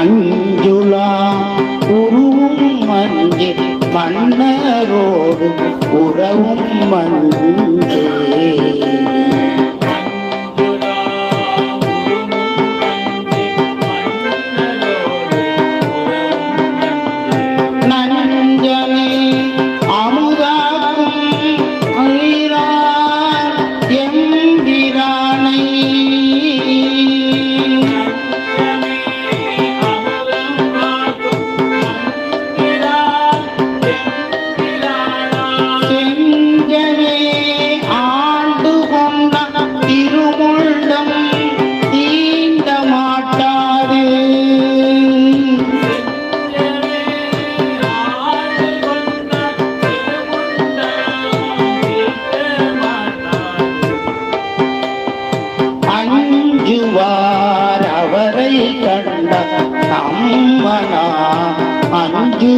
மஞ்சுளா உருவும் மஞ்சே மன்னரோடு உறவும் மஞ்சே நஞ்சனை அமுதாக்கும் உயிரார் எம்பிரானை அஞ்சுவார் அவரை கண்ட அம்மனா அஞ்சு